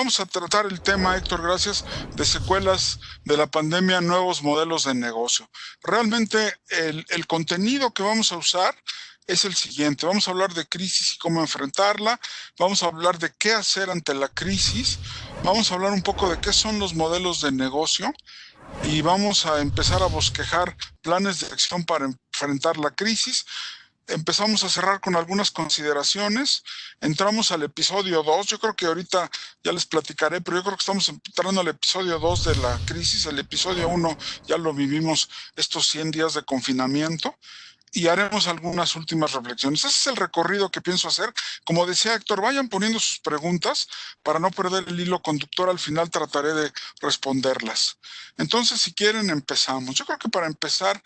vamos a tratar el tema, Héctor, gracias, de secuelas de la pandemia, nuevos modelos de negocio. Realmente el contenido que vamos a usar es el siguiente. Vamos a hablar de crisis y cómo enfrentarla. Vamos a hablar de qué hacer ante la crisis. Vamos a hablar un poco de qué son los modelos de negocio y vamos a empezar a bosquejar planes de acción para enfrentar la crisis. Empezamos a cerrar con algunas consideraciones, entramos al episodio 2. Yo creo que ahorita ya les platicaré, pero yo creo que estamos entrando al episodio 2 de la crisis. El episodio 1 ya lo vivimos, estos 100 días de confinamiento, y haremos algunas últimas reflexiones. Ese es el recorrido que pienso hacer. Como decía Héctor, vayan poniendo sus preguntas para no perder el hilo conductor. Al final trataré de responderlas. Entonces, si quieren, empezamos. Yo creo que para empezar,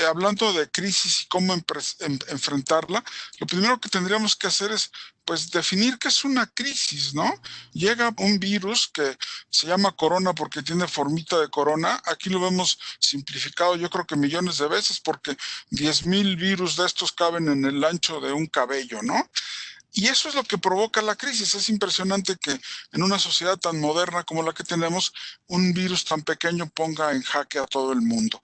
hablando de crisis y cómo enfrentarla, lo primero que tendríamos que hacer es pues definir qué es una crisis, ¿no? Llega un virus que se llama corona porque tiene formita de corona. Aquí lo vemos simplificado, yo creo que millones de veces, porque 10,000 virus de estos caben en el ancho de un cabello, ¿no? Y eso es lo que provoca la crisis. Es impresionante que en una sociedad tan moderna como la que tenemos, un virus tan pequeño ponga en jaque a todo el mundo.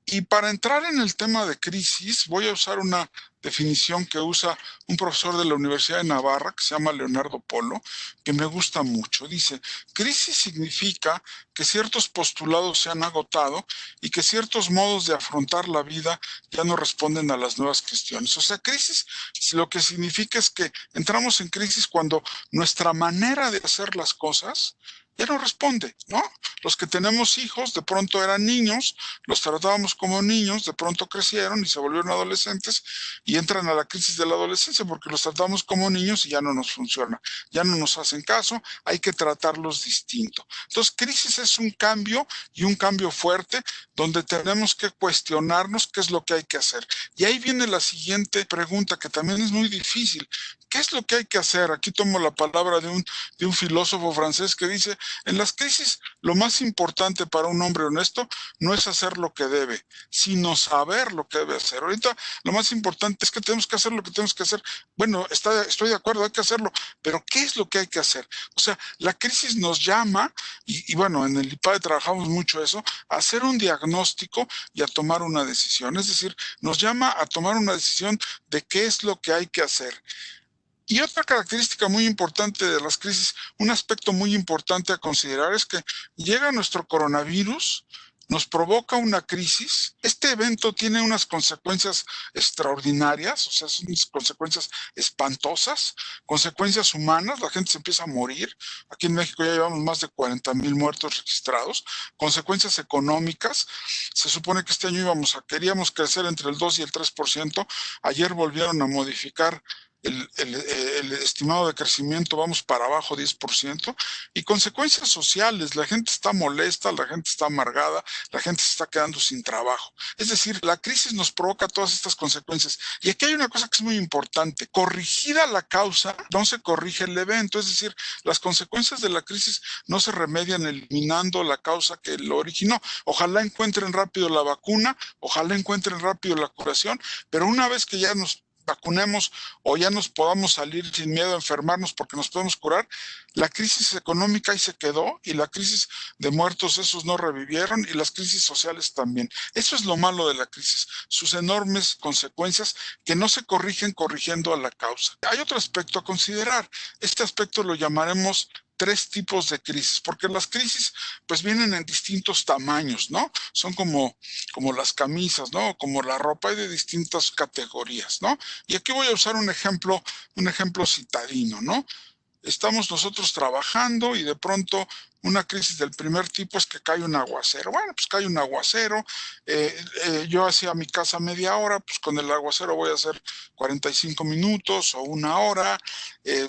Y para entrar en el tema de crisis, voy a usar una definición que usa un profesor de la Universidad de Navarra, que se llama Leonardo Polo, que me gusta mucho. Dice, crisis significa que ciertos postulados se han agotado y que ciertos modos de afrontar la vida ya no responden a las nuevas cuestiones. O sea, crisis lo que significa es que entramos en crisis cuando nuestra manera de hacer las cosas ya no responde, ¿no? Los que tenemos hijos de pronto eran niños, los tratábamos como niños, de pronto crecieron y se volvieron adolescentes y entran a la crisis de la adolescencia porque los tratamos como niños y ya no nos funciona, ya no nos hacen caso, hay que tratarlos distinto. Entonces, crisis es un cambio y un cambio fuerte donde tenemos que cuestionarnos qué es lo que hay que hacer. Y ahí viene la siguiente pregunta que también es muy difícil. ¿Qué es lo que hay que hacer? Aquí tomo la palabra de un filósofo francés que dice, en las crisis lo más importante para un hombre honesto no es hacer lo que debe, sino saber lo que debe hacer. Ahorita lo más importante es que tenemos que hacer lo que tenemos que hacer. Bueno, estoy de acuerdo, hay que hacerlo, pero ¿qué es lo que hay que hacer? O sea, la crisis nos llama, y bueno, en el IPADE trabajamos mucho eso, a hacer un diagnóstico y a tomar una decisión. Es decir, nos llama a tomar una decisión de qué es lo que hay que hacer. Y otra característica muy importante de las crisis, un aspecto muy importante a considerar es que llega nuestro coronavirus, nos provoca una crisis. Este evento tiene unas consecuencias extraordinarias, o sea, son unas consecuencias espantosas, consecuencias humanas, la gente se empieza a morir. Aquí en México ya llevamos más de 40,000 muertos registrados. Consecuencias económicas, se supone que este año queríamos crecer entre el 2 y el 3%. Ayer volvieron a modificar el estimado de crecimiento, vamos para abajo 10%, y consecuencias sociales, la gente está molesta, la gente está amargada, la gente se está quedando sin trabajo. Es decir, la crisis nos provoca todas estas consecuencias. Y aquí hay una cosa que es muy importante, corrigida la causa, no se corrige el evento, es decir, las consecuencias de la crisis no se remedian eliminando la causa que lo originó. Ojalá encuentren rápido la vacuna, ojalá encuentren rápido la curación, pero una vez que ya nos vacunemos o ya nos podamos salir sin miedo a enfermarnos porque nos podemos curar, la crisis económica ahí se quedó y la crisis de muertos esos no revivieron y las crisis sociales también. Eso es lo malo de la crisis, sus enormes consecuencias que no se corrigen corrigiendo a la causa. Hay otro aspecto a considerar, este aspecto lo llamaremos tres tipos de crisis, porque las crisis pues vienen en distintos tamaños, ¿no? Son como las camisas, ¿no? Como la ropa, hay de distintas categorías, ¿no? Y aquí voy a usar un ejemplo citadino, ¿no? Estamos nosotros trabajando y de pronto una crisis del primer tipo es que cae un aguacero. Bueno, pues cae un aguacero, yo hacía mi casa media hora, pues con el aguacero voy a hacer 45 minutos o una hora,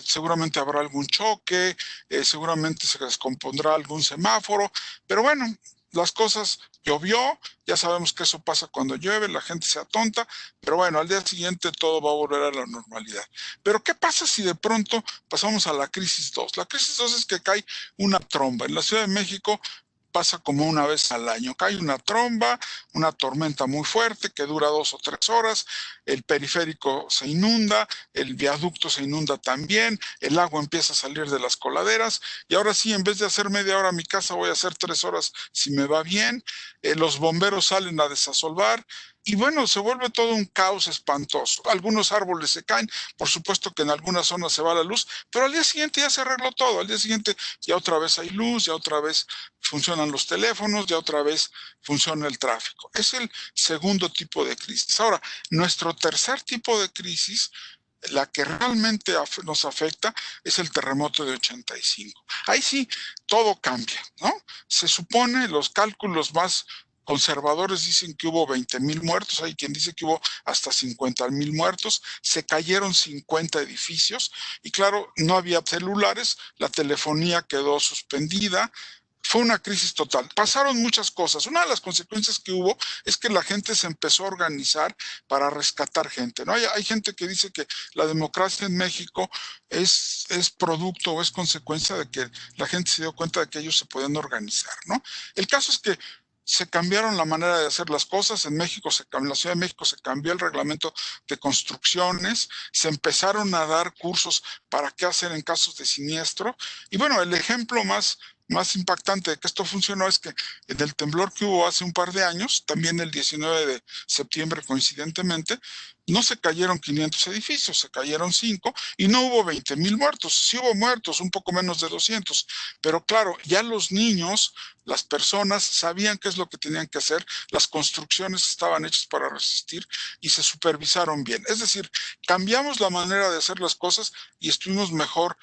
seguramente habrá algún choque, seguramente se descompondrá algún semáforo, pero bueno, las cosas llovió, ya sabemos que eso pasa cuando llueve, la gente se atonta, pero bueno, al día siguiente todo va a volver a la normalidad. Pero ¿qué pasa si de pronto pasamos a la crisis 2? La crisis 2 es que cae una tromba. En la Ciudad de México pasa como una vez al año. Cae una tromba, una tormenta muy fuerte que dura 2 o 3 horas, el periférico se inunda, el viaducto se inunda también, el agua empieza a salir de las coladeras y ahora sí, en vez de hacer media hora a mi casa, voy a hacer 3 horas si me va bien. Los bomberos salen a desasolvar. Y bueno, se vuelve todo un caos espantoso. Algunos árboles se caen, por supuesto que en algunas zonas se va la luz, pero al día siguiente ya se arregló todo. Al día siguiente ya otra vez hay luz, ya otra vez funcionan los teléfonos, ya otra vez funciona el tráfico. Es el segundo tipo de crisis. Ahora, nuestro tercer tipo de crisis, la que realmente nos afecta, es el terremoto de 85. Ahí sí, todo cambia, ¿no? Se supone, los cálculos más conservadores dicen que hubo 20,000 muertos, hay quien dice que hubo hasta 50,000 muertos, se cayeron 50 edificios y claro, no había celulares, la telefonía quedó suspendida. Fue una crisis total. Pasaron muchas cosas. Una de las consecuencias que hubo es que la gente se empezó a organizar para rescatar gente, ¿no? Hay gente que dice que la democracia en México es producto o es consecuencia de que la gente se dio cuenta de que ellos se podían organizar, ¿no? El caso es que se cambiaron la manera de hacer las cosas. En México, en la Ciudad de México se cambió el reglamento de construcciones, se empezaron a dar cursos para qué hacer en casos de siniestro. Y bueno, el ejemplo más impactante de que esto funcionó es que en el temblor que hubo hace un par de años, también el 19 de septiembre coincidentemente, no se cayeron 500 edificios, se cayeron 5 y no hubo 20,000 muertos. Sí hubo muertos, un poco menos de 200, pero claro, ya los niños, las personas sabían qué es lo que tenían que hacer, las construcciones estaban hechas para resistir y se supervisaron bien. Es decir, cambiamos la manera de hacer las cosas y estuvimos mejor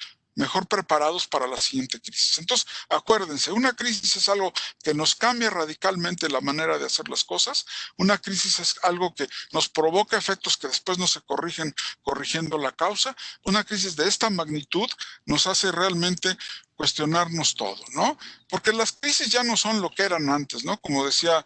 preparados para la siguiente crisis. Entonces, acuérdense, una crisis es algo que nos cambia radicalmente la manera de hacer las cosas. Una crisis es algo que nos provoca efectos que después no se corrigen corrigiendo la causa. Una crisis de esta magnitud nos hace realmente cuestionarnos todo, ¿no? Porque las crisis ya no son lo que eran antes, ¿no? Como decía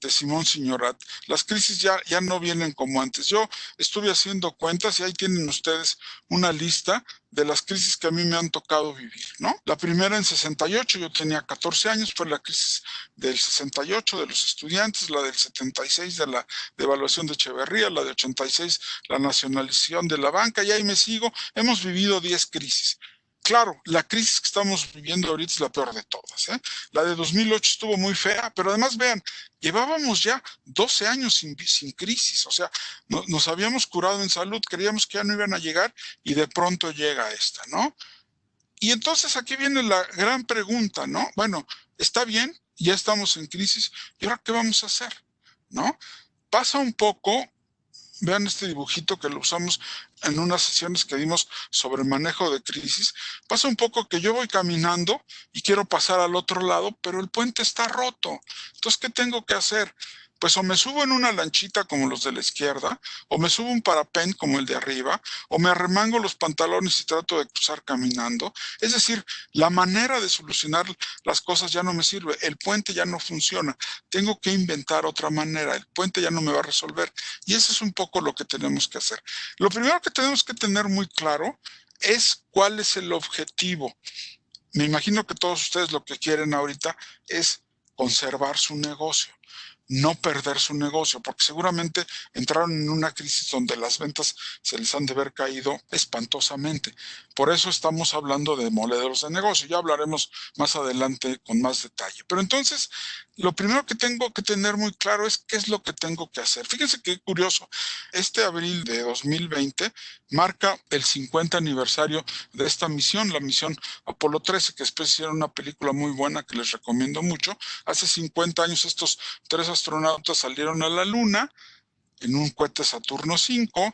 Simón Signoret, las crisis ya no vienen como antes. Yo estuve haciendo cuentas y ahí tienen ustedes una lista de las crisis que a mí me han tocado vivir, ¿no? La primera en 68, yo tenía 14 años, fue la crisis del 68 de los estudiantes, la del 76 de la devaluación de Echeverría, la de 86 la nacionalización de la banca, y ahí me sigo. Hemos vivido 10 crisis. Claro, la crisis que estamos viviendo ahorita es la peor de todas, ¿eh? La de 2008 estuvo muy fea, pero además vean, llevábamos ya 12 años sin crisis, o sea, nos habíamos curado en salud, creíamos que ya no iban a llegar y de pronto llega esta, ¿no? Y entonces aquí viene la gran pregunta, ¿no? Bueno, está bien, ya estamos en crisis, ¿y ahora qué vamos a hacer? ¿No? Pasa un poco. Vean este dibujito que lo usamos en unas sesiones que dimos sobre manejo de crisis. Pasa un poco que yo voy caminando y quiero pasar al otro lado, pero el puente está roto. Entonces, ¿qué tengo que hacer? Pues o me subo en una lanchita como los de la izquierda, o me subo un parapén como el de arriba, o me arremango los pantalones y trato de cruzar caminando. Es decir, la manera de solucionar las cosas ya no me sirve, el puente ya no funciona, tengo que inventar otra manera, el puente ya no me va a resolver. Y eso es un poco lo que tenemos que hacer. Lo primero que tenemos que tener muy claro es cuál es el objetivo. Me imagino que todos ustedes lo que quieren ahorita es conservar su negocio, no perder su negocio, porque seguramente entraron en una crisis donde las ventas se les han de haber caído espantosamente. Por eso estamos hablando de modelos de negocio. Ya hablaremos más adelante con más detalle. Pero entonces, lo primero que tengo que tener muy claro es qué es lo que tengo que hacer. Fíjense qué curioso. Este abril de 2020 marca el 50 aniversario de esta misión, la misión Apolo 13, que después hicieron una película muy buena que les recomiendo mucho. Hace 50 años estos 3 astronautas salieron a la Luna en un cohete Saturno V,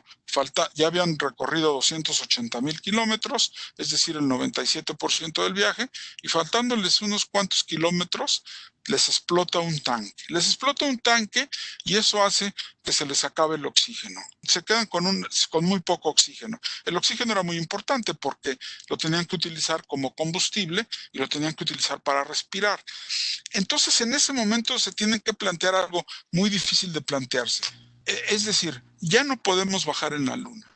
ya habían recorrido 280,000 kilómetros, es decir, el 97% del viaje, y faltándoles unos cuantos kilómetros, les explota un tanque. Les explota un tanque y eso hace que se les acabe el oxígeno. Se quedan con muy poco oxígeno. El oxígeno era muy importante porque lo tenían que utilizar como combustible y lo tenían que utilizar para respirar. Entonces, en ese momento se tienen que plantear algo muy difícil de plantearse. Es decir, ya no podemos bajar en la Luna.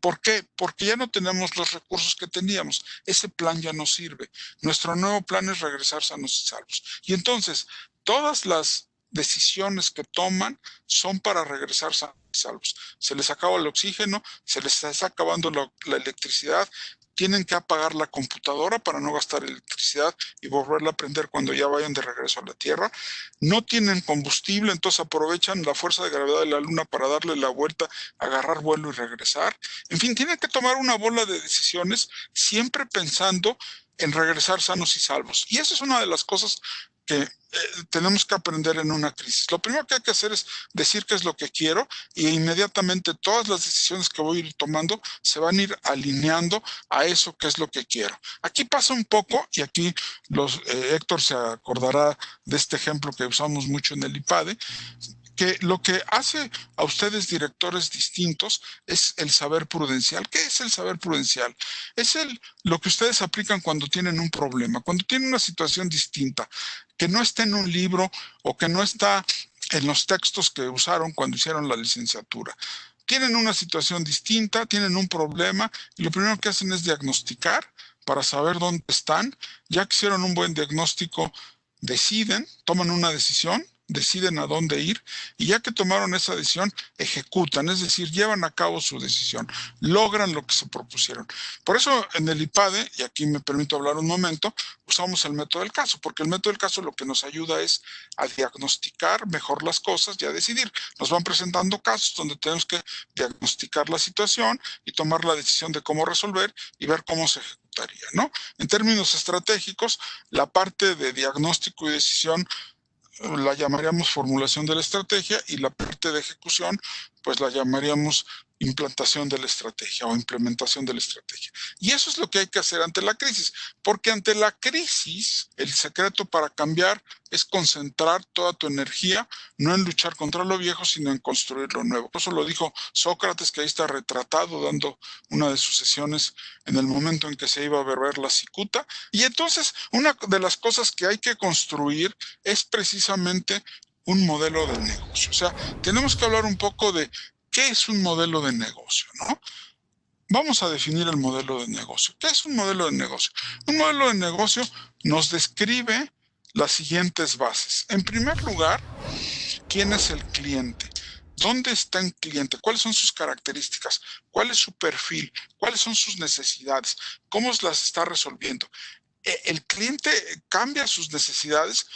¿Por qué? Porque ya no tenemos los recursos que teníamos. Ese plan ya no sirve. Nuestro nuevo plan es regresar sanos y salvos. Y entonces, todas las decisiones que toman son para regresar sanos y salvos. Se les acaba el oxígeno, se les está acabando la electricidad, tienen que apagar la computadora para no gastar electricidad y volverla a prender cuando ya vayan de regreso a la Tierra. No tienen combustible, entonces aprovechan la fuerza de gravedad de la Luna para darle la vuelta, agarrar vuelo y regresar. En fin, tienen que tomar una bola de decisiones siempre pensando en regresar sanos y salvos. Y esa es una de las cosas que tenemos que aprender en una crisis. Lo primero que hay que hacer es decir qué es lo que quiero y inmediatamente todas las decisiones que voy a ir tomando se van a ir alineando a eso que es lo que quiero. Aquí pasa un poco, y aquí Héctor se acordará de este ejemplo que usamos mucho en el IPADE, que lo que hace a ustedes directores distintos es el saber prudencial. ¿Qué es el saber prudencial? Es lo que ustedes aplican cuando tienen un problema, cuando tienen una situación distinta, que no está en un libro o que no está en los textos que usaron cuando hicieron la licenciatura. Tienen una situación distinta, tienen un problema, y lo primero que hacen es diagnosticar para saber dónde están. Ya que hicieron un buen diagnóstico, deciden, toman una decisión, deciden a dónde ir, y ya que tomaron esa decisión, ejecutan, es decir, llevan a cabo su decisión, logran lo que se propusieron. Por eso en el IPADE, y aquí me permito hablar un momento, usamos el método del caso, porque el método del caso lo que nos ayuda es a diagnosticar mejor las cosas y a decidir. Nos van presentando casos donde tenemos que diagnosticar la situación y tomar la decisión de cómo resolver y ver cómo se ejecutaría, ¿no? En términos estratégicos, la parte de diagnóstico y decisión la llamaríamos formulación de la estrategia, y la parte de ejecución pues la llamaríamos implantación de la estrategia o implementación de la estrategia. Y eso es lo que hay que hacer ante la crisis, porque ante la crisis el secreto para cambiar es concentrar toda tu energía no en luchar contra lo viejo, sino en construir lo nuevo. Eso lo dijo Sócrates, que ahí está retratado dando una de sus sesiones en el momento en que se iba a beber la cicuta. Y entonces una de las cosas que hay que construir es precisamente un modelo de negocio. O sea, tenemos que hablar un poco de qué es un modelo de negocio, ¿no? Vamos a definir el modelo de negocio. ¿Qué es un modelo de negocio? Un modelo de negocio nos describe las siguientes bases. En primer lugar, ¿quién es el cliente? ¿Dónde está el cliente? ¿Cuáles son sus características? ¿Cuál es su perfil? ¿Cuáles son sus necesidades? ¿Cómo las está resolviendo? El cliente cambia sus necesidades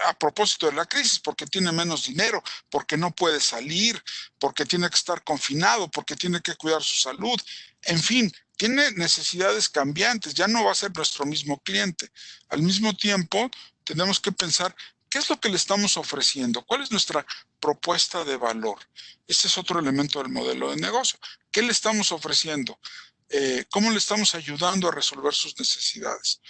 a propósito de la crisis, porque tiene menos dinero, porque no puede salir, porque tiene que estar confinado, porque tiene que cuidar su salud. En fin, tiene necesidades cambiantes, ya no va a ser nuestro mismo cliente. Al mismo tiempo, tenemos que pensar qué es lo que le estamos ofreciendo, cuál es nuestra propuesta de valor. Ese es otro elemento del modelo de negocio. ¿Qué le estamos ofreciendo? ¿Cómo le estamos ayudando a resolver sus necesidades?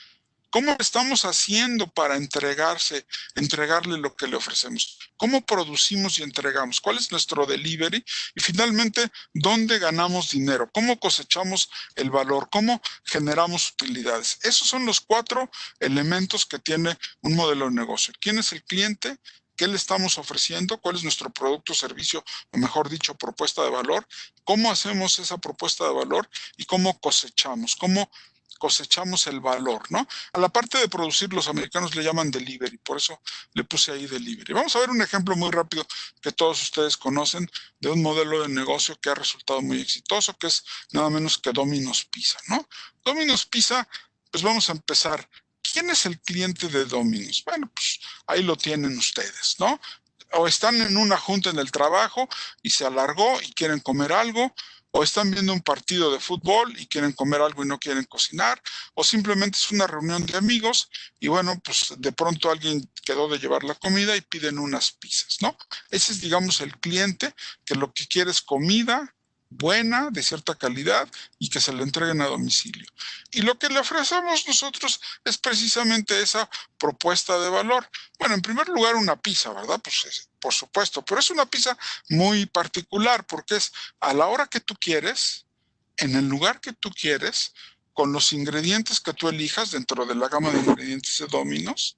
¿Cómo lo estamos haciendo para entregarle lo que le ofrecemos? ¿Cómo producimos y entregamos? ¿Cuál es nuestro delivery? Y finalmente, ¿dónde ganamos dinero? ¿Cómo cosechamos el valor? ¿Cómo generamos utilidades? Esos son los 4 elementos que tiene un modelo de negocio. ¿Quién es el cliente? ¿Qué le estamos ofreciendo? ¿Cuál es nuestro producto o servicio? O mejor dicho, propuesta de valor. ¿Cómo hacemos esa propuesta de valor? Y ¿cómo cosechamos? ¿Cómo cosechamos el valor, ¿no? A la parte de producir, los americanos le llaman delivery, por eso le puse ahí delivery. Vamos a ver un ejemplo muy rápido que todos ustedes conocen de un modelo de negocio que ha resultado muy exitoso, que es nada menos que Domino's Pizza, ¿no? Domino's Pizza, pues vamos a empezar. ¿Quién es el cliente de Domino's? Bueno, pues ahí lo tienen ustedes, ¿no? O están en una junta en el trabajo y se alargó y quieren comer algo, o están viendo un partido de fútbol y quieren comer algo y no quieren cocinar, o simplemente es una reunión de amigos y bueno, pues de pronto alguien quedó de llevar la comida y piden unas pizzas, ¿no? Ese es, digamos, el cliente que lo que quiere es comida buena, de cierta calidad, y que se le entreguen a domicilio. Y lo que le ofrecemos nosotros es precisamente esa propuesta de valor. Bueno, en primer lugar, una pizza, ¿verdad? Pues por supuesto, pero es una pizza muy particular porque es a la hora que tú quieres, en el lugar que tú quieres, con los ingredientes que tú elijas dentro de la gama de ingredientes de Domino's,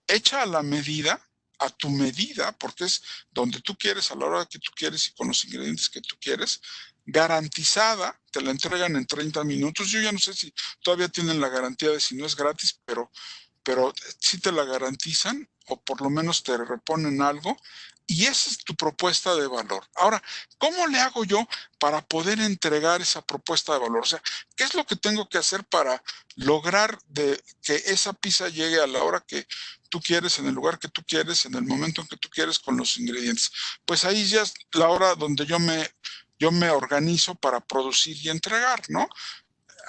hecha a la medida, a tu medida, porque es donde tú quieres, a la hora que tú quieres y con los ingredientes que tú quieres, garantizada, te la entregan en 30 minutos. Yo ya no sé si todavía tienen la garantía de si no es gratis, pero sí te la garantizan o por lo menos te reponen algo. Y esa es tu propuesta de valor. Ahora, ¿cómo le hago yo para poder entregar esa propuesta de valor? O sea, ¿qué es lo que tengo que hacer para lograr que esa pizza llegue a la hora que tú quieres, en el lugar que tú quieres, en el momento en que tú quieres, con los ingredientes? Pues ahí ya es la hora donde yo me organizo para producir y entregar, ¿no?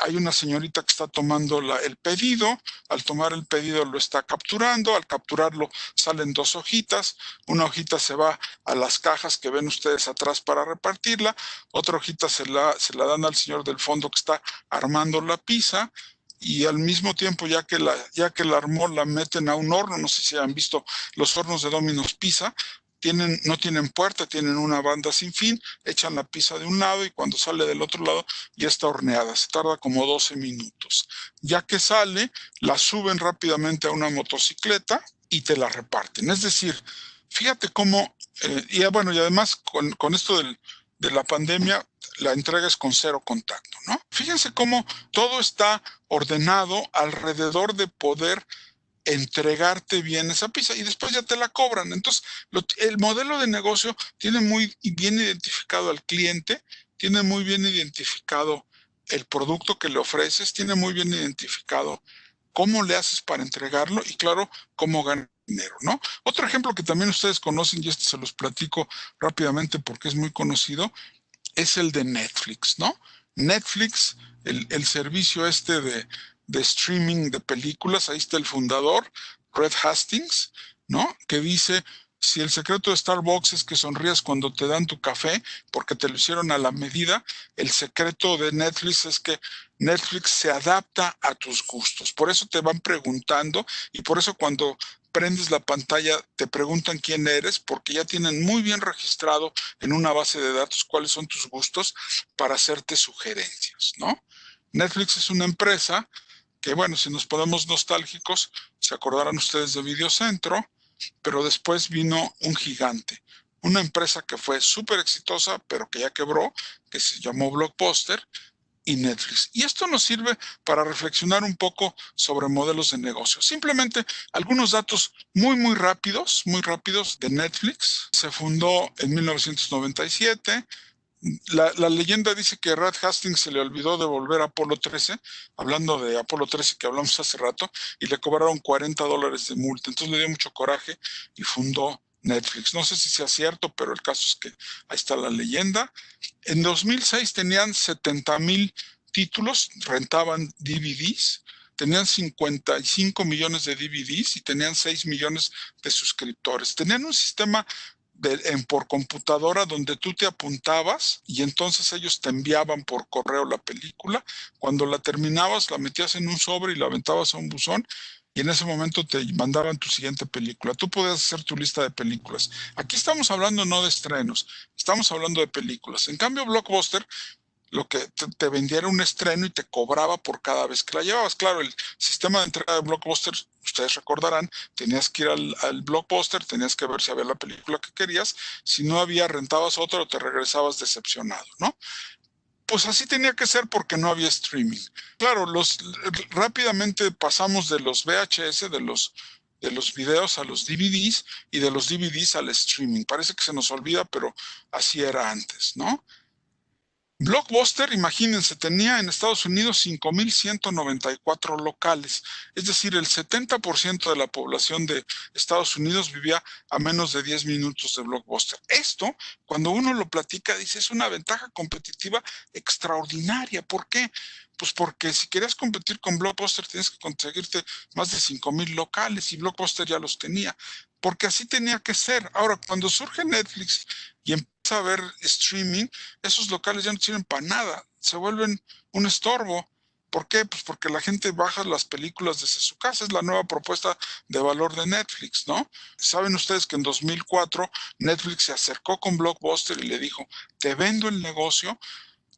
Hay una señorita que está tomando el pedido, al tomar el pedido lo está capturando, al capturarlo salen dos hojitas, una hojita se va a las cajas que ven ustedes atrás para repartirla, otra hojita se la dan al señor del fondo que está armando la pizza, y al mismo tiempo, ya que la armó, la meten a un horno. No sé si han visto los hornos de Domino's Pizza. No tienen puerta, tienen una banda sin fin, echan la pizza de un lado y cuando sale del otro lado ya está horneada. Se tarda como 12 minutos. Ya que sale, la suben rápidamente a una motocicleta y te la reparten. Es decir, fíjate cómo, y bueno, y además con esto de la pandemia, la entrega es con cero contacto, ¿no? Fíjense cómo todo está ordenado alrededor de poder entregarte bien esa pizza y después ya te la cobran. Entonces, el modelo de negocio tiene muy bien identificado al cliente, tiene muy bien identificado el producto que le ofreces, tiene muy bien identificado cómo le haces para entregarlo y, claro, cómo ganar dinero, ¿no? Otro ejemplo que también ustedes conocen, y este se los platico rápidamente porque es muy conocido, es el de Netflix, ¿no? Netflix, el servicio este de streaming de películas, ahí está el fundador, Reed Hastings, ¿no? Que dice, si el secreto de Starbucks es que sonrías cuando te dan tu café, porque te lo hicieron a la medida, el secreto de Netflix es que Netflix se adapta a tus gustos. Por eso te van preguntando y por eso cuando prendes la pantalla te preguntan quién eres, porque ya tienen muy bien registrado en una base de datos cuáles son tus gustos para hacerte sugerencias, ¿no? Netflix es una empresa que, bueno, si nos ponemos nostálgicos, se acordarán ustedes de Videocentro, pero después vino un gigante, una empresa que fue súper exitosa, pero que ya quebró, que se llamó Blockbuster, y Netflix. Y esto nos sirve para reflexionar un poco sobre modelos de negocio. Simplemente algunos datos muy rápidos de Netflix. Se fundó en 1997. La leyenda dice que a Reed Hastings se le olvidó devolver Apolo 13, hablando de Apolo 13 que hablamos hace rato, y le cobraron $40 de multa. Entonces le dio mucho coraje y fundó Netflix. No sé si sea cierto, pero el caso es que ahí está la leyenda. En 2006 tenían 70,000 títulos, rentaban DVDs, tenían 55 millones de DVDs y tenían 6 millones de suscriptores. Tenían un sistema por computadora donde tú te apuntabas y entonces ellos te enviaban por correo la película. Cuando la terminabas, la metías en un sobre y la aventabas a un buzón y en ese momento te mandaban tu siguiente película. Tú podías hacer tu lista de películas. Aquí estamos hablando no de estrenos, estamos hablando de películas. En cambio, Blockbuster lo que te vendiera un estreno y te cobraba por cada vez que la llevabas. Claro, el sistema de entrega de Blockbuster, ustedes recordarán, tenías que ir al Blockbuster, tenías que ver si había la película que querías, si no había, rentabas otra o te regresabas decepcionado, ¿no? Pues así tenía que ser porque no había streaming. Claro, rápidamente pasamos de los VHS, de los videos a los DVDs y de los DVDs al streaming. Parece que se nos olvida, pero así era antes, ¿no? Blockbuster, imagínense, tenía en Estados Unidos 5,194 locales, es decir, el 70% de la población de Estados Unidos vivía a menos de 10 minutos de Blockbuster. Esto, cuando uno lo platica, dice, es una ventaja competitiva extraordinaria. ¿Por qué? Pues porque si querías competir con Blockbuster tienes que conseguirte más de 5,000 locales y Blockbuster ya los tenía, porque así tenía que ser. Ahora, cuando surge Netflix y empieza a ver streaming, esos locales ya no sirven para nada, se vuelven un estorbo. ¿Por qué? Pues porque la gente baja las películas desde su casa, es la nueva propuesta de valor de Netflix, ¿no? Saben ustedes que en 2004 Netflix se acercó con Blockbuster y le dijo, te vendo el negocio,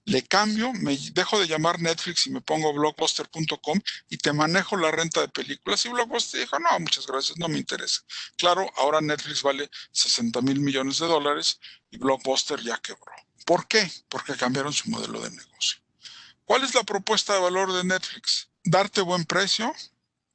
le cambio, me dejo de llamar Netflix y me pongo blockbuster.com y te manejo la renta de películas. Y Blockbuster dijo, no, muchas gracias, no me interesa. Claro, ahora Netflix vale 60,000 millones de dólares y Blockbuster ya quebró. ¿Por qué? Porque cambiaron su modelo de negocio. ¿Cuál es la propuesta de valor de Netflix? Darte buen precio,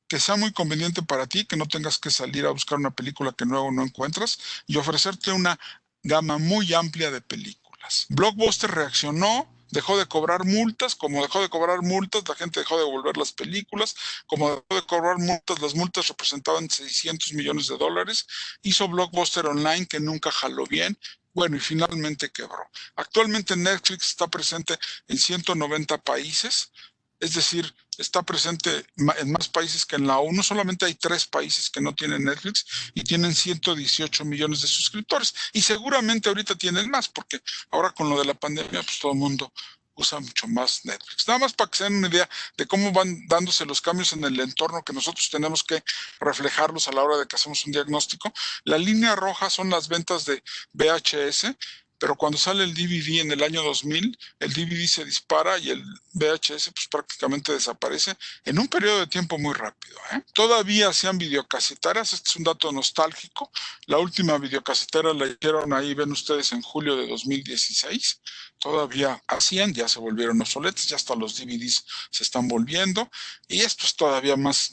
que sea muy conveniente para ti, que no tengas que salir a buscar una película que luego no encuentras y ofrecerte una gama muy amplia de películas. Blockbuster reaccionó, dejó de cobrar multas, como dejó de cobrar multas, la gente dejó de devolver las películas, como dejó de cobrar multas, las multas representaban 600 millones de dólares, hizo Blockbuster Online que nunca jaló bien. Bueno, y finalmente quebró. Actualmente Netflix está presente en 190 países, es decir, está presente en más países que en la ONU. Solamente hay 3 países que no tienen Netflix y tienen 118 millones de suscriptores. Y seguramente ahorita tienen más, porque ahora con lo de la pandemia, pues todo el mundo usa mucho más Netflix. Nada más para que se den una idea de cómo van dándose los cambios en el entorno que nosotros tenemos que reflejarlos a la hora de que hacemos un diagnóstico. La línea roja son las ventas de VHS, pero cuando sale el DVD en el año 2000, el DVD se dispara y el VHS pues prácticamente desaparece en un periodo de tiempo muy rápido. Todavía hacían videocaseteras, este es un dato nostálgico. La última videocasetera la hicieron ahí, ven ustedes, en julio de 2016. Todavía hacían, ya se volvieron obsoletos, ya hasta los DVDs se están volviendo. Y esto es todavía más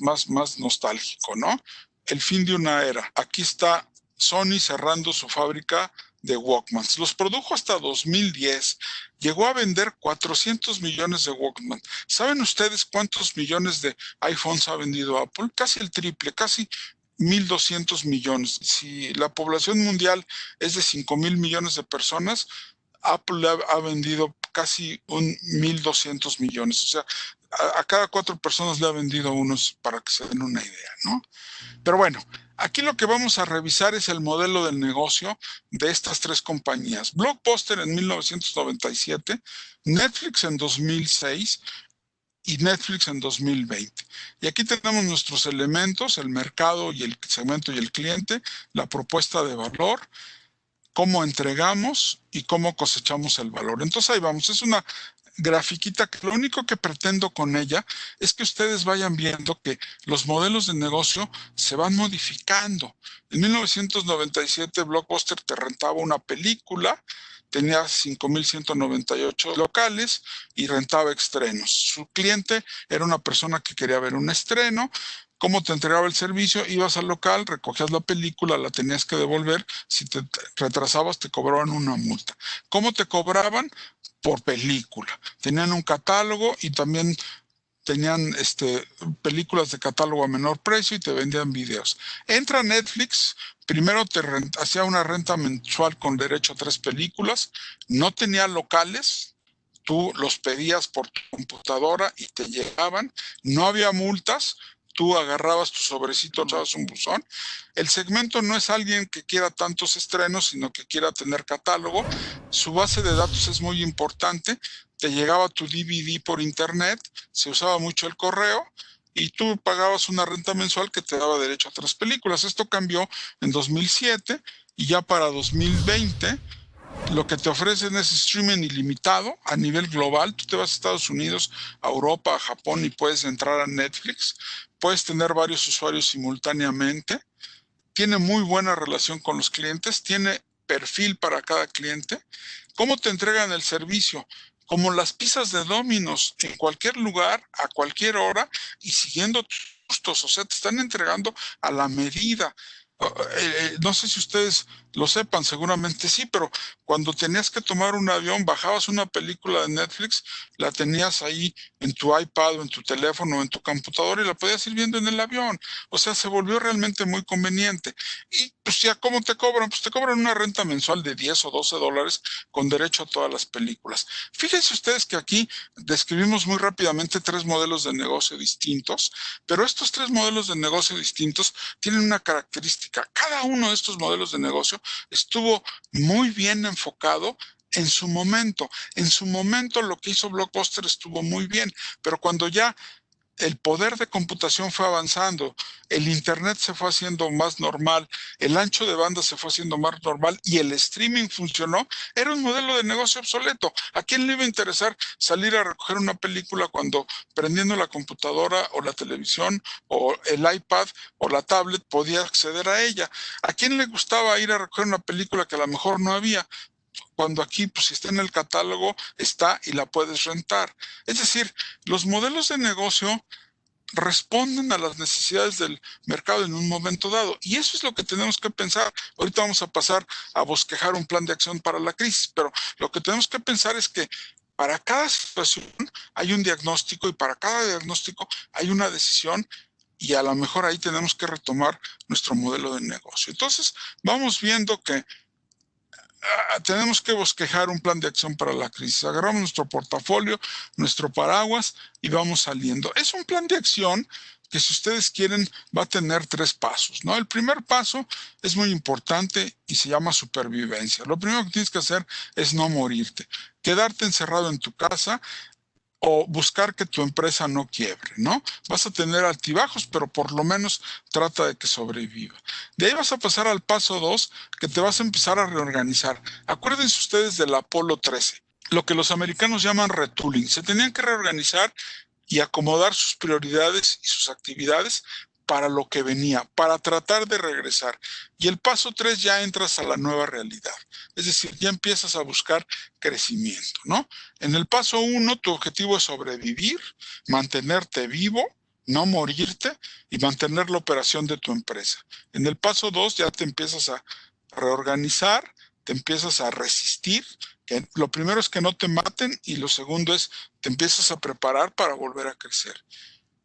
nostálgico, ¿no? El fin de una era. Aquí está Sony cerrando su fábrica de Walkmans. Los produjo hasta 2010. Llegó a vender 400 millones de Walkman. ¿Saben ustedes cuántos millones de iPhones ha vendido Apple? Casi el triple, casi 1.200 millones. Si la población mundial es de 5.000 millones de personas, Apple ha vendido casi 1.200 millones. O sea, a cada 4 personas le ha vendido unos, para que se den una idea, ¿no? Pero bueno, aquí lo que vamos a revisar es el modelo del negocio de estas 3 compañías. Blockbuster en 1997, Netflix en 2006 y Netflix en 2020. Y aquí tenemos nuestros elementos, el mercado y el segmento y el cliente, la propuesta de valor, cómo entregamos y cómo cosechamos el valor. Entonces ahí vamos, es una grafiquita que lo único que pretendo con ella es que ustedes vayan viendo que los modelos de negocio se van modificando. En 1997 Blockbuster te rentaba una película, tenía 5.198 locales y rentaba estrenos. Su cliente era una persona que quería ver un estreno. ¿Cómo te entregaba el servicio? Ibas al local, recogías la película, la tenías que devolver. Si te retrasabas, te cobraban una multa. ¿Cómo te cobraban? Por película. Tenían un catálogo y también tenían películas de catálogo a menor precio y te vendían videos. Entra Netflix, primero te hacía una renta mensual con derecho a 3 películas, no tenía locales, tú los pedías por tu computadora y te llegaban, no había multas, tú agarrabas tu sobrecito, echabas un buzón. El segmento no es alguien que quiera tantos estrenos, sino que quiera tener catálogo. Su base de datos es muy importante. Te llegaba tu DVD por internet, se usaba mucho el correo y tú pagabas una renta mensual que te daba derecho a 3 películas. Esto cambió en 2007 y ya para 2020 lo que te ofrecen es streaming ilimitado a nivel global. Tú te vas a Estados Unidos, a Europa, a Japón y puedes entrar a Netflix. Puedes tener varios usuarios simultáneamente. Tiene muy buena relación con los clientes. Tiene perfil para cada cliente. ¿Cómo te entregan el servicio? Como las pizzas de Domino's, en cualquier lugar, a cualquier hora y siguiendo tus gustos. O sea, te están entregando a la medida. No sé si ustedes lo sepan, seguramente sí, pero cuando tenías que tomar un avión, bajabas una película de Netflix, la tenías ahí en tu iPad o en tu teléfono o en tu computadora y la podías ir viendo en el avión. O sea, se volvió realmente muy conveniente. Y pues ya, ¿cómo te cobran? Pues te cobran una renta mensual de 10 o 12 dólares con derecho a todas las películas. Fíjense ustedes que aquí describimos muy rápidamente 3 modelos de negocio distintos, pero estos 3 modelos de negocio distintos tienen una característica. Cada uno de estos modelos de negocio estuvo muy bien enfocado en su momento. En su momento lo que hizo Blockbuster estuvo muy bien, pero cuando ya el poder de computación fue avanzando, el internet se fue haciendo más normal, el ancho de banda se fue haciendo más normal y el streaming funcionó, era un modelo de negocio obsoleto. ¿A quién le iba a interesar salir a recoger una película cuando prendiendo la computadora o la televisión o el iPad o la tablet podía acceder a ella? ¿A quién le gustaba ir a recoger una película que a lo mejor no había? cuando aquí, pues si está en el catálogo, está y la puedes rentar. Es decir, los modelos de negocio responden a las necesidades del mercado en un momento dado. Y eso es lo que tenemos que pensar. Ahorita vamos a pasar a bosquejar un plan de acción para la crisis, pero lo que tenemos que pensar es que para cada situación hay un diagnóstico y para cada diagnóstico hay una decisión y a lo mejor ahí tenemos que retomar nuestro modelo de negocio. Entonces, vamos viendo que tenemos que bosquejar un plan de acción para la crisis. Agarramos nuestro portafolio, nuestro paraguas y vamos saliendo. Es un plan de acción que, si ustedes quieren, va a tener 3 pasos, ¿no? El primer paso es muy importante y se llama supervivencia. Lo primero que tienes que hacer es no morirte, quedarte encerrado en tu casa o buscar que tu empresa no quiebre, ¿no? Vas a tener altibajos, pero por lo menos trata de que sobreviva. De ahí vas a pasar al paso 2, que te vas a empezar a reorganizar. Acuérdense ustedes del Apolo 13, lo que los americanos llaman retooling. Se tenían que reorganizar y acomodar sus prioridades y sus actividades para lo que venía, para tratar de regresar. Y el paso 3 ya entras a la nueva realidad. Es decir, ya empiezas a buscar crecimiento, ¿no? En el paso 1, tu objetivo es sobrevivir, mantenerte vivo, no morirte y mantener la operación de tu empresa. En el paso 2 ya te empiezas a reorganizar, te empiezas a resistir. Que lo primero es que no te maten y lo segundo es te empiezas a preparar para volver a crecer.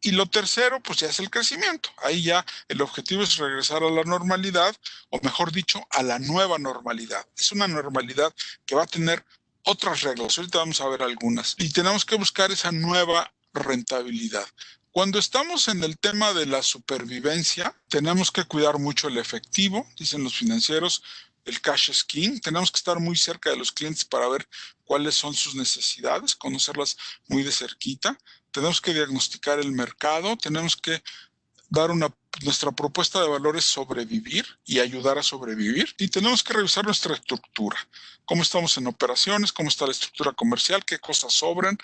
Y lo tercero, pues ya es el crecimiento. Ahí ya el objetivo es regresar a la normalidad, o mejor dicho, a la nueva normalidad. Es una normalidad que va a tener otras reglas. Ahorita vamos a ver algunas. Y tenemos que buscar esa nueva rentabilidad. Cuando estamos en el tema de la supervivencia, tenemos que cuidar mucho el efectivo, dicen los financieros. El cash is king. Tenemos que estar muy cerca de los clientes para ver cuáles son sus necesidades, conocerlas muy de cerquita. Tenemos que diagnosticar el mercado, tenemos que dar nuestra propuesta de valor es sobrevivir y ayudar a sobrevivir. Y tenemos que revisar nuestra estructura, cómo estamos en operaciones, cómo está la estructura comercial, qué cosas sobran.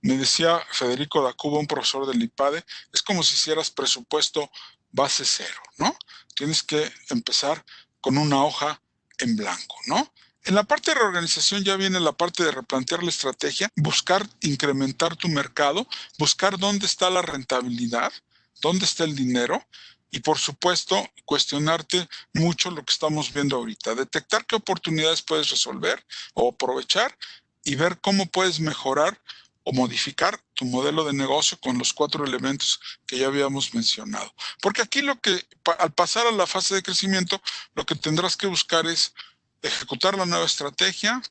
Me decía Federico da Cuba, un profesor del IPADE, es como si hicieras presupuesto base 0, ¿no? Tienes que empezar con una hoja en blanco, ¿no? En la parte de reorganización ya viene la parte de replantear la estrategia, buscar incrementar tu mercado, buscar dónde está la rentabilidad, dónde está el dinero y, por supuesto, cuestionarte mucho lo que estamos viendo ahorita, detectar qué oportunidades puedes resolver o aprovechar y ver cómo puedes mejorar o modificar tu modelo de negocio con los 4 elementos que ya habíamos mencionado. Porque aquí al pasar a la fase de crecimiento, lo que tendrás que buscar es ejecutar la nueva estrategia.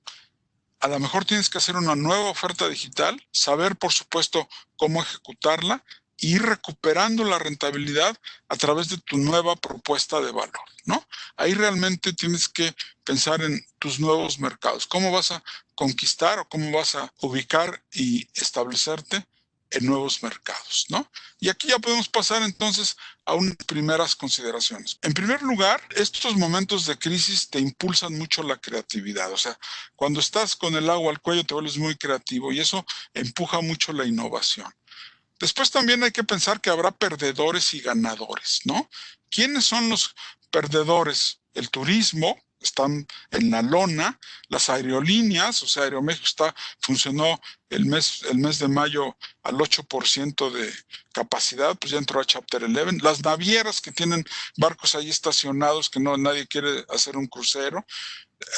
A lo mejor tienes que hacer una nueva oferta digital, saber, por supuesto, cómo ejecutarla e ir recuperando la rentabilidad a través de tu nueva propuesta de valor, ¿no? Ahí realmente tienes que pensar en tus nuevos mercados, cómo vas a conquistar o cómo vas a ubicar y establecerte en nuevos mercados, ¿no? Y aquí ya podemos pasar entonces a unas primeras consideraciones. En primer lugar, estos momentos de crisis te impulsan mucho la creatividad. O sea, cuando estás con el agua al cuello te vuelves muy creativo y eso empuja mucho la innovación. Después también hay que pensar que habrá perdedores y ganadores, ¿no? ¿Quiénes son los perdedores? El turismo, están en la lona, las aerolíneas, o sea, Aeroméxico funcionó el mes de mayo al 8% de capacidad, pues ya entró a Chapter 11. Las navieras que tienen barcos ahí estacionados, que nadie quiere hacer un crucero.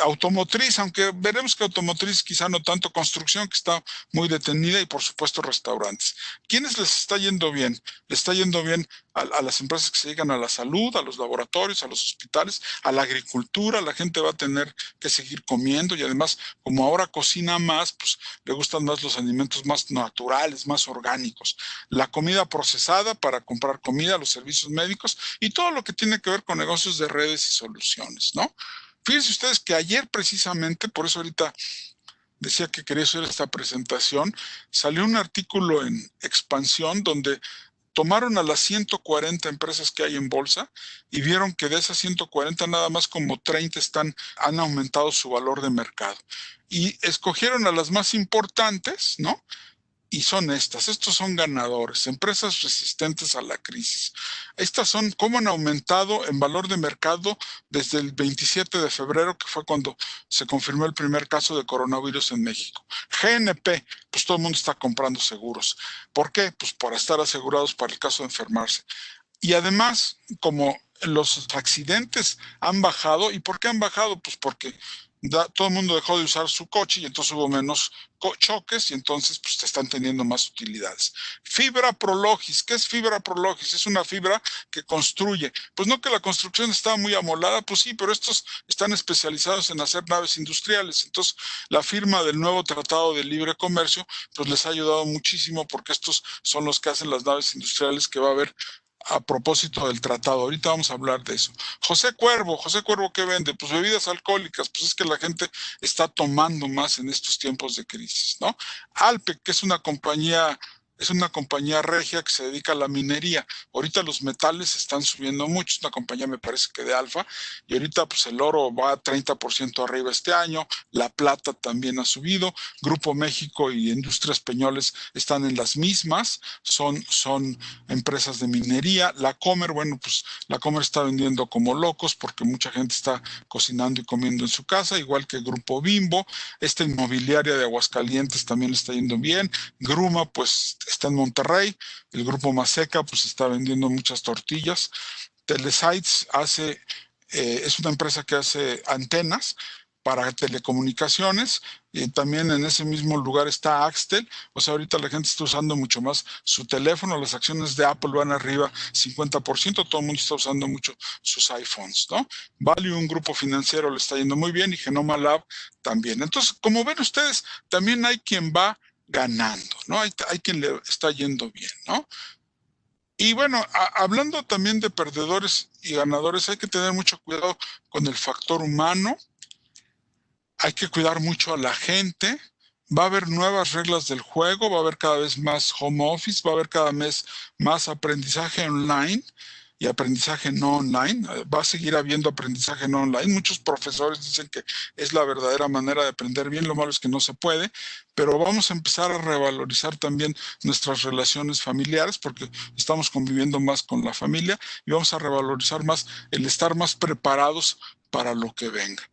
Automotriz, aunque veremos que automotriz quizá no tanto, construcción que está muy detenida y por supuesto restaurantes. ¿Quiénes les está yendo bien? Les está yendo bien a las empresas que se dedican a la salud, a los laboratorios, a los hospitales, a la agricultura. La gente va a tener que seguir comiendo y además, como ahora cocina más, pues le gustan más los alimentos más naturales, más orgánicos. La comida procesada para comprar comida, los servicios médicos y todo lo que tiene que ver con negocios de redes y soluciones, ¿no? Fíjense ustedes que ayer precisamente, por eso ahorita decía que quería hacer esta presentación, salió un artículo en Expansión donde tomaron a las 140 empresas que hay en bolsa y vieron que de esas 140 nada más como 30 han aumentado su valor de mercado. Y escogieron a las más importantes, ¿no? Y son estos son ganadores, empresas resistentes a la crisis. Estas son cómo han aumentado en valor de mercado desde el 27 de febrero, que fue cuando se confirmó el primer caso de coronavirus en México. GNP, pues todo el mundo está comprando seguros. ¿Por qué? Pues para estar asegurados para el caso de enfermarse. Y además, como los accidentes han bajado, ¿y por qué han bajado? Pues porque todo el mundo dejó de usar su coche y entonces hubo menos choques y entonces pues están teniendo más utilidades. Fibra Prologis, ¿qué es Fibra Prologis? Es una fibra que construye. Pues no que la construcción está muy amolada, pues sí, pero estos están especializados en hacer naves industriales. Entonces la firma del nuevo Tratado de Libre Comercio pues les ha ayudado muchísimo porque estos son los que hacen las naves industriales que va a haber a propósito del tratado. Ahorita vamos a hablar de eso. José Cuervo, ¿qué vende? Pues bebidas alcohólicas, pues es que la gente está tomando más en estos tiempos de crisis, ¿no? Alpec, que es una compañía regia que se dedica a la minería. Ahorita los metales están subiendo mucho, es una compañía me parece que de Alfa, y ahorita pues el oro va a 30% arriba este año, la plata también ha subido, Grupo México y Industrias Peñoles están en las mismas, son empresas de minería. La Comer, bueno, pues la Comer está vendiendo como locos porque mucha gente está cocinando y comiendo en su casa, igual que Grupo Bimbo. Esta inmobiliaria de Aguascalientes también está yendo bien. Gruma, pues está en Monterrey. El Grupo Maseca, pues está vendiendo muchas tortillas. Telesites es una empresa que hace antenas para telecomunicaciones, y también en ese mismo lugar está Axtel. O sea, ahorita la gente está usando mucho más su teléfono, las acciones de Apple van arriba 50%, todo el mundo está usando mucho sus iPhones, ¿no? Value, un grupo financiero, le está yendo muy bien, y Genoma Lab también. Entonces, como ven ustedes, también hay quien va ganando, ¿no? Hay quien le está yendo bien, ¿no? Y bueno, hablando también de perdedores y ganadores, hay que tener mucho cuidado con el factor humano, hay que cuidar mucho a la gente, va a haber nuevas reglas del juego, va a haber cada vez más home office, va a haber cada vez más aprendizaje online y aprendizaje no online. Va a seguir habiendo aprendizaje no online. Muchos profesores dicen que es la verdadera manera de aprender bien, lo malo es que no se puede, pero vamos a empezar a revalorizar también nuestras relaciones familiares porque estamos conviviendo más con la familia, y vamos a revalorizar más el estar más preparados para lo que venga.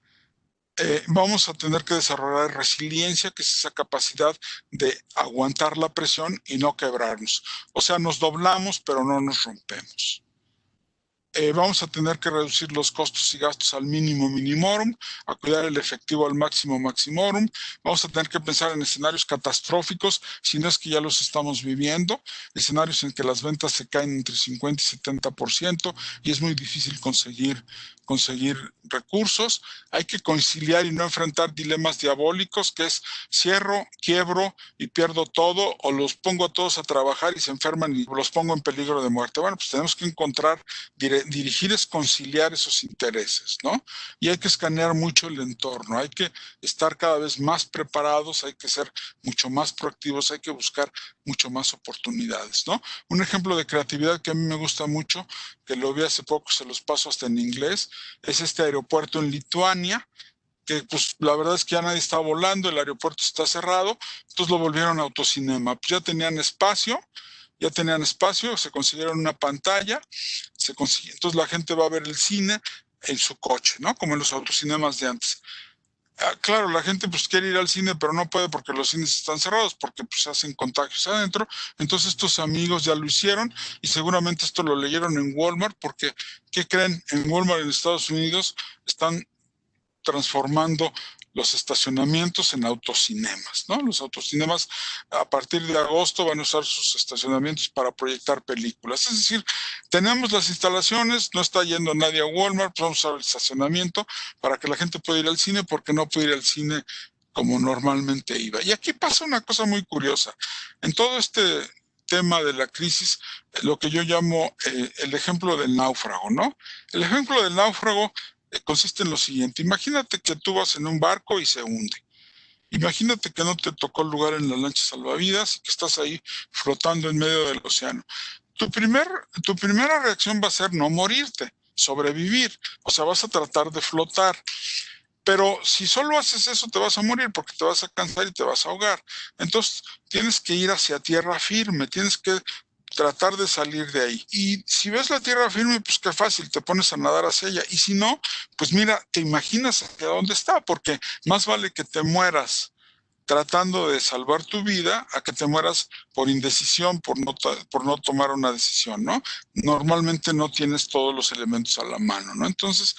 Vamos a tener que desarrollar resiliencia, que es esa capacidad de aguantar la presión y no quebrarnos. O sea, nos doblamos, pero no nos rompemos. Vamos a tener que reducir los costos y gastos al mínimo minimorum, a cuidar el efectivo al máximo maximorum. Vamos a tener que pensar en escenarios catastróficos, si no es que ya los estamos viviendo, escenarios en que las ventas se caen entre 50 y 70% y es muy difícil conseguir recursos. Hay que conciliar y no enfrentar dilemas diabólicos, que es cierro, quiebro y pierdo todo, o los pongo a todos a trabajar y se enferman y los pongo en peligro de muerte. Bueno, pues tenemos que encontrar, dirigir es conciliar esos intereses, ¿no? Y hay que escanear mucho el entorno, hay que estar cada vez más preparados, hay que ser mucho más proactivos, hay que buscar mucho más oportunidades, ¿no? Un ejemplo de creatividad que a mí me gusta mucho, que lo vi hace poco, se los paso hasta en inglés, es este aeropuerto en Lituania, que pues la verdad es que ya nadie está volando, el aeropuerto está cerrado, entonces lo volvieron autocinema. Pues ya tenían espacio, se consiguieron una pantalla, entonces la gente va a ver el cine en su coche, ¿no? Como en los autocinemas de antes. Claro, la gente pues quiere ir al cine, pero no puede porque los cines están cerrados, porque pues hacen contagios adentro. Entonces estos amigos ya lo hicieron y seguramente esto lo leyeron en Walmart, porque ¿qué creen? En Walmart en Estados Unidos están transformando los estacionamientos en autocinemas, ¿no? Los autocinemas a partir de agosto van a usar sus estacionamientos para proyectar películas. Es decir, tenemos las instalaciones, no está yendo nadie a Walmart, pues vamos a usar el estacionamiento para que la gente pueda ir al cine, porque no puede ir al cine como normalmente iba. Y aquí pasa una cosa muy curiosa. En todo este tema de la crisis, lo que yo llamo el ejemplo del náufrago, ¿no? El ejemplo del náufrago consiste en lo siguiente. Imagínate que tú vas en un barco y se hunde. Imagínate que no te tocó lugar en la lancha salvavidas y que estás ahí flotando en medio del océano. Tu primera reacción va a ser no morirte, sobrevivir. O sea, vas a tratar de flotar. Pero si solo haces eso, te vas a morir porque te vas a cansar y te vas a ahogar. Entonces, tienes que ir hacia tierra firme, tienes que tratar de salir de ahí. Y si ves la tierra firme, pues qué fácil, te pones a nadar hacia ella. Y si no, pues mira, te imaginas hacia dónde está, porque más vale que te mueras tratando de salvar tu vida a que te mueras por indecisión, por no tomar una decisión, ¿no? Normalmente no tienes todos los elementos a la mano, ¿no? Entonces,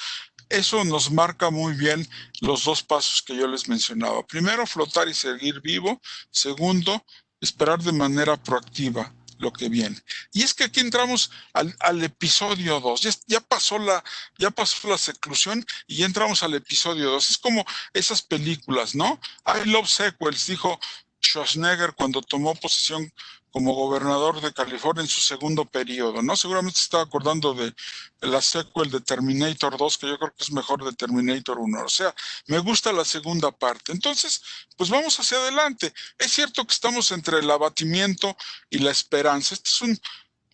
eso nos marca muy bien los dos pasos que yo les mencionaba. Primero, flotar y seguir vivo. Segundo, esperar de manera proactiva lo que viene. Y es que aquí entramos al episodio 2. Ya pasó la seclusión y ya entramos al episodio 2. Es como esas películas, ¿no? I love sequels, dijo Schwarzenegger cuando tomó posesión como gobernador de California en su segundo periodo, ¿no? Seguramente se estaba acordando de la sequel de Terminator 2, que yo creo que es mejor de Terminator 1. O sea, me gusta la segunda parte. Entonces, pues vamos hacia adelante. Es cierto que estamos entre el abatimiento y la esperanza. Este es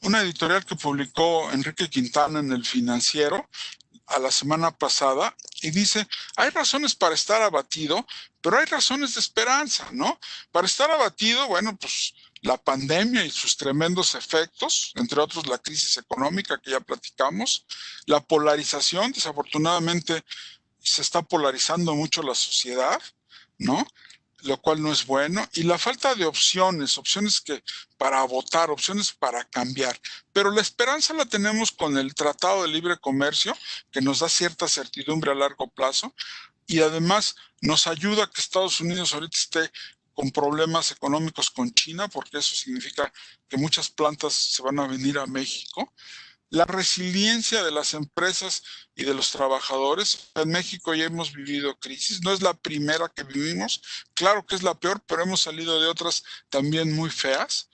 una editorial que publicó Enrique Quintana en El Financiero a la semana pasada y dice, hay razones para estar abatido, pero hay razones de esperanza, ¿no? Para estar abatido, bueno, pues la pandemia y sus tremendos efectos, entre otros la crisis económica que ya platicamos, la polarización, desafortunadamente se está polarizando mucho la sociedad, ¿no? Lo cual no es bueno, y la falta de opciones que para votar, opciones para cambiar. Pero la esperanza la tenemos con el Tratado de Libre Comercio, que nos da cierta certidumbre a largo plazo, y además nos ayuda a que Estados Unidos ahorita esté con problemas económicos con China, porque eso significa que muchas plantas se van a venir a México. La resiliencia de las empresas y de los trabajadores. En México ya hemos vivido crisis, no es la primera que vivimos, claro que es la peor, pero hemos salido de otras también muy feas.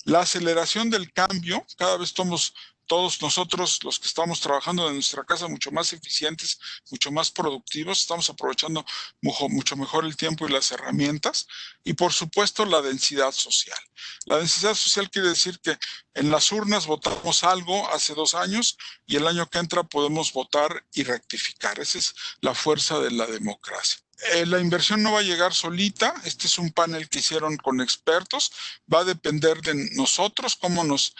La aceleración del cambio, cada vez somos todos nosotros los que estamos trabajando en nuestra casa mucho más eficientes, mucho más productivos, estamos aprovechando mucho mejor el tiempo y las herramientas, y por supuesto la densidad social. La densidad social quiere decir que en las urnas votamos algo hace 2 años y el año que entra podemos votar y rectificar. Esa es la fuerza de la democracia. La inversión no va a llegar solita, este es un panel que hicieron con expertos, va a depender de nosotros cómo nos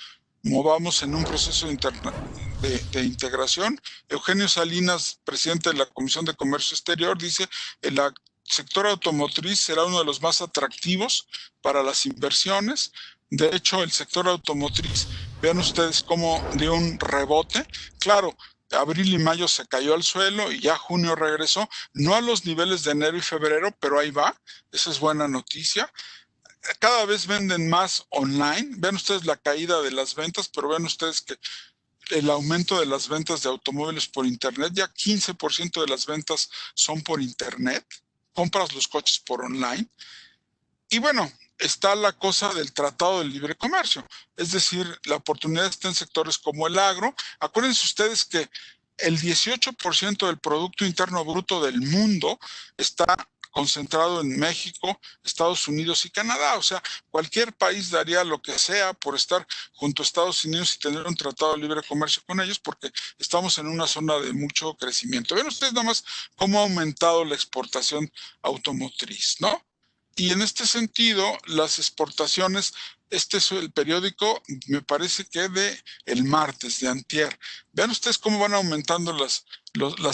movamos en un proceso de integración. Eugenio Salinas, presidente de la Comisión de Comercio Exterior, dice que el sector automotriz será uno de los más atractivos para las inversiones. De hecho, el sector automotriz, vean ustedes cómo dio un rebote. Claro, abril y mayo se cayó al suelo y ya junio regresó, no a los niveles de enero y febrero, pero ahí va, esa es buena noticia. Cada vez venden más online, vean ustedes la caída de las ventas, pero vean ustedes que el aumento de las ventas de automóviles por internet, ya 15% de las ventas son por internet, compras los coches por online. Y bueno, está la cosa del Tratado de Libre Comercio, es decir, la oportunidad está en sectores como el agro. Acuérdense ustedes que el 18% del Producto Interno Bruto del mundo está concentrado en México, Estados Unidos y Canadá. O sea, cualquier país daría lo que sea por estar junto a Estados Unidos y tener un tratado de libre comercio con ellos, porque estamos en una zona de mucho crecimiento. Ven ustedes nada más cómo ha aumentado la exportación automotriz, ¿no? Y en este sentido, las exportaciones, este es el periódico, me parece que de el martes, de antier. Vean ustedes cómo van aumentando las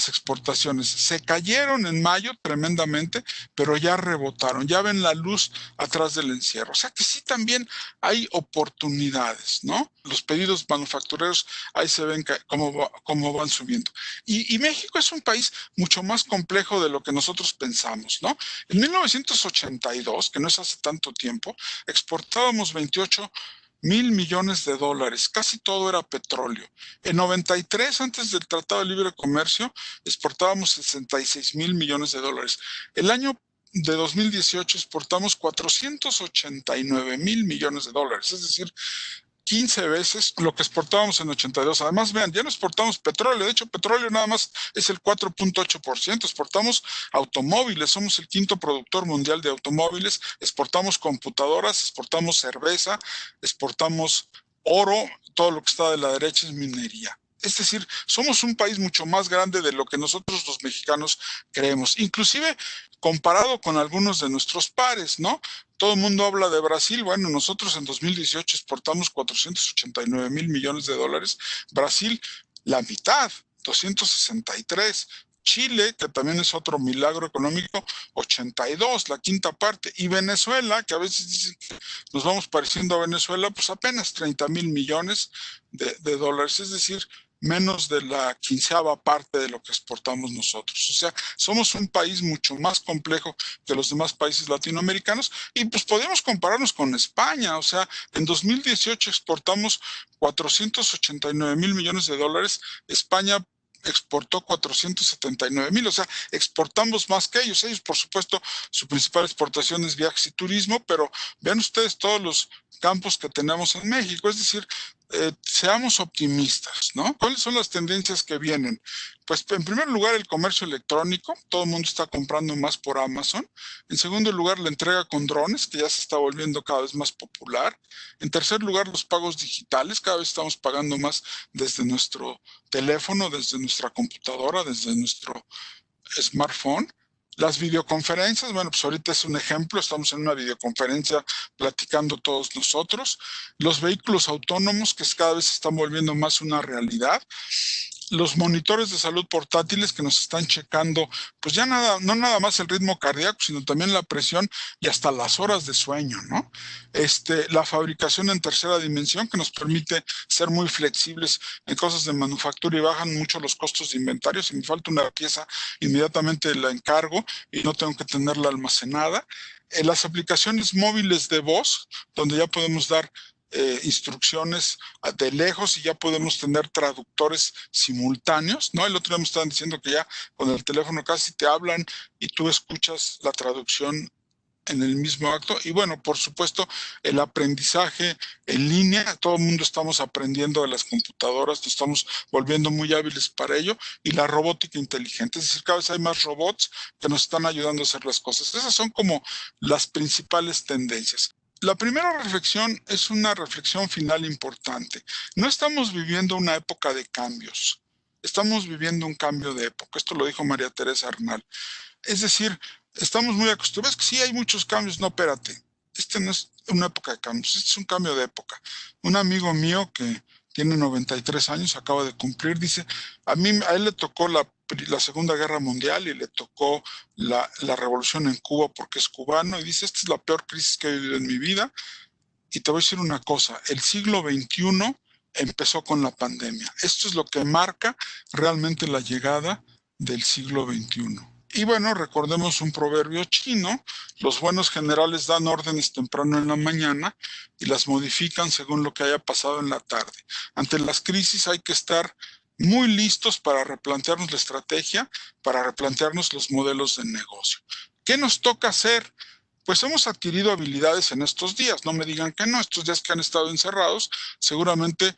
exportaciones. Se cayeron en mayo tremendamente, pero ya rebotaron, ya ven la luz atrás del encierro. O sea que sí también hay oportunidades, ¿no? Los pedidos manufactureros, ahí se ven cómo van subiendo. Y México es un país mucho más complejo de lo que nosotros pensamos, ¿no? En 1982, que no es hace tanto tiempo, exportábamos 28.000 millones de dólares, casi todo era petróleo. En 93, antes del Tratado de Libre Comercio, exportábamos 66.000 millones de dólares. El año de 2018 exportamos 489.000 millones de dólares, es decir, 15 veces lo que exportábamos en 82. Además, vean, ya no exportamos petróleo. De hecho, petróleo nada más es el 4.8%. Exportamos automóviles. Somos el quinto productor mundial de automóviles. Exportamos computadoras, exportamos cerveza, exportamos oro. Todo lo que está de la derecha es minería. Es decir, somos un país mucho más grande de lo que nosotros los mexicanos creemos, inclusive comparado con algunos de nuestros pares, ¿no? Todo el mundo habla de Brasil. Bueno, nosotros en 2018 exportamos 489 mil millones de dólares. Brasil, la mitad, 263. Chile, que también es otro milagro económico, 82, la quinta parte. Y Venezuela, que a veces dicen que nos vamos pareciendo a Venezuela, pues apenas 30 mil millones de dólares. Es decir, menos de la quinceava parte de lo que exportamos nosotros. O sea, somos un país mucho más complejo que los demás países latinoamericanos y pues podemos compararnos con España. O sea, en 2018 exportamos 489 mil millones de dólares. España exportó 479 mil, o sea, exportamos más que ellos. Ellos, por supuesto, su principal exportación es viajes y turismo, pero vean ustedes todos los campos que tenemos en México. Es decir, seamos optimistas, ¿no? ¿Cuáles son las tendencias que vienen? Pues en primer lugar el comercio electrónico, todo el mundo está comprando más por Amazon. En segundo lugar la entrega con drones, que ya se está volviendo cada vez más popular. En tercer lugar los pagos digitales, cada vez estamos pagando más desde nuestro teléfono, desde nuestra computadora, desde nuestro smartphone. Las videoconferencias, bueno, pues ahorita es un ejemplo, estamos en una videoconferencia platicando todos nosotros. Los vehículos autónomos, que cada vez se están volviendo más una realidad. Los monitores de salud portátiles que nos están checando, pues ya nada, no nada más el ritmo cardíaco, sino también la presión y hasta las horas de sueño, ¿no? La fabricación en tercera dimensión que nos permite ser muy flexibles en cosas de manufactura y bajan mucho los costos de inventario. Si me falta una pieza, inmediatamente la encargo y no tengo que tenerla almacenada. Las aplicaciones móviles de voz, donde ya podemos dar instrucciones de lejos y ya podemos tener traductores simultáneos, ¿no? El otro día me estaban diciendo que ya con el teléfono casi te hablan y tú escuchas la traducción en el mismo acto. Y bueno, por supuesto, el aprendizaje en línea, todo el mundo estamos aprendiendo de las computadoras, nos estamos volviendo muy hábiles para ello, y la robótica inteligente, es decir, cada vez hay más robots que nos están ayudando a hacer las cosas. Esas son como las principales tendencias. La primera reflexión es una reflexión final importante. No estamos viviendo una época de cambios, estamos viviendo un cambio de época. Esto lo dijo María Teresa Arnal. Es decir, estamos muy acostumbrados que sí hay muchos cambios. No, espérate, este no es una época de cambios, este es un cambio de época. Un amigo mío que tiene 93 años, acaba de cumplir, dice, a él le tocó la Segunda Guerra Mundial y le tocó la revolución en Cuba porque es cubano, y dice, esta es la peor crisis que he vivido en mi vida. Y te voy a decir una cosa, el siglo XXI empezó con la pandemia. Esto es lo que marca realmente la llegada del siglo XXI. Y bueno, recordemos un proverbio chino: los buenos generales dan órdenes temprano en la mañana y las modifican según lo que haya pasado en la tarde. Ante las crisis hay que estar muy listos para replantearnos la estrategia, para replantearnos los modelos de negocio. ¿Qué nos toca hacer? Pues hemos adquirido habilidades en estos días, no me digan que no, estos días que han estado encerrados, seguramente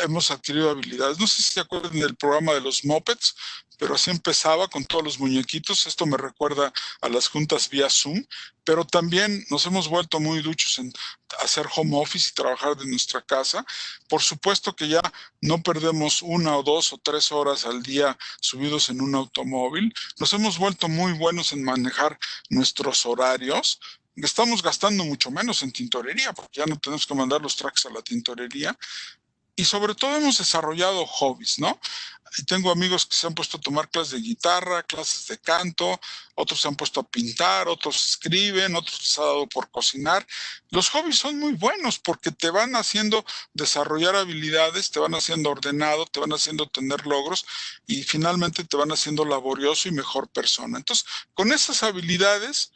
hemos adquirido habilidades. No sé si se acuerdan del programa de los Muppets, pero así empezaba con todos los muñequitos. Esto me recuerda a las juntas vía Zoom, pero también nos hemos vuelto muy duchos en hacer home office y trabajar de nuestra casa. Por supuesto que ya no perdemos 1 o 2 o 3 horas al día subidos en un automóvil. Nos hemos vuelto muy buenos en manejar nuestros horarios. Estamos gastando mucho menos en tintorería porque ya no tenemos que mandar los tracks a la tintorería. Y sobre todo hemos desarrollado hobbies, ¿no? Tengo amigos que se han puesto a tomar clases de guitarra, clases de canto, otros se han puesto a pintar, otros escriben, otros les ha dado por cocinar. Los hobbies son muy buenos porque te van haciendo desarrollar habilidades, te van haciendo ordenado, te van haciendo tener logros y finalmente te van haciendo laborioso y mejor persona. Entonces, con esas habilidades,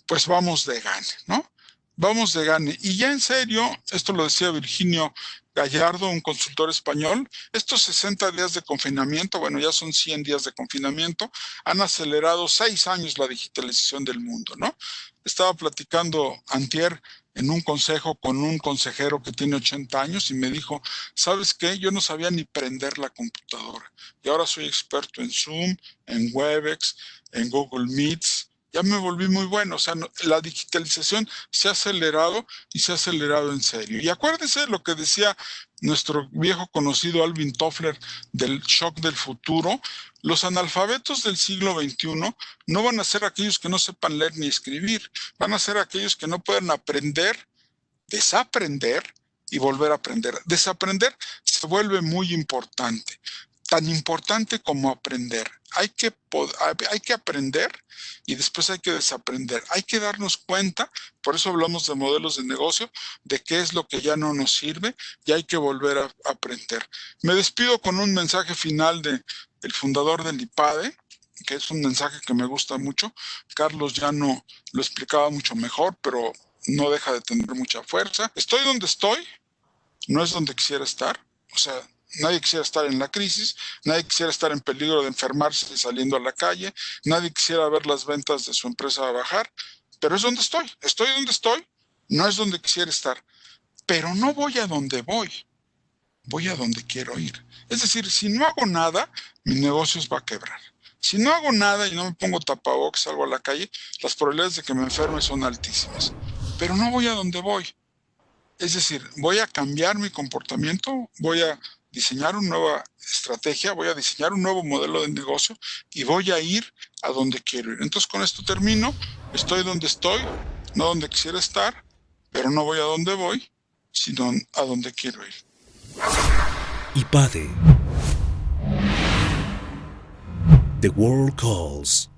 pues vamos de gane, ¿no? Vamos de gane. Y ya en serio, esto lo decía Virginio Gallardo, un consultor español, estos 60 días de confinamiento, bueno, ya son 100 días de confinamiento, han acelerado 6 años la digitalización del mundo, ¿no? Estaba platicando antier en un consejo con un consejero que tiene 80 años y me dijo, ¿sabes qué? Yo no sabía ni prender la computadora y ahora soy experto en Zoom, en Webex, en Google Meets. ya me volví muy bueno. O sea, la digitalización se ha acelerado y se ha acelerado en serio. Y acuérdese lo que decía nuestro viejo conocido Alvin Toffler del shock del futuro. Los analfabetos del siglo XXI no van a ser aquellos que no sepan leer ni escribir, van a ser aquellos que no pueden aprender, desaprender y volver a aprender. Desaprender se vuelve muy importante, tan importante como aprender. Hay que aprender y después hay que desaprender. Hay que darnos cuenta, por eso hablamos de modelos de negocio, de qué es lo que ya no nos sirve y hay que volver a aprender. Me despido con un mensaje final del fundador del IPADE, que es un mensaje que me gusta mucho. Carlos ya no lo explicaba mucho mejor, pero no deja de tener mucha fuerza. Estoy donde estoy, no es donde quisiera estar. O sea, nadie quisiera estar en la crisis, nadie quisiera estar en peligro de enfermarse saliendo a la calle, nadie quisiera ver las ventas de su empresa bajar, pero es donde estoy. Estoy donde estoy, no es donde quisiera estar. Pero no voy a donde voy a donde quiero ir. Es decir, si no hago nada, mi negocio va a quebrar. Si no hago nada y no me pongo tapabocas, salgo a la calle, las probabilidades de que me enferme son altísimas. Pero no voy a donde voy. Es decir, voy a cambiar mi comportamiento, voy a diseñar una nueva estrategia, voy a diseñar un nuevo modelo de negocio y voy a ir a donde quiero ir. Entonces, con esto termino. Estoy donde estoy, no donde quisiera estar, pero no voy a donde voy, sino a donde quiero ir. IPADE. The World Calls.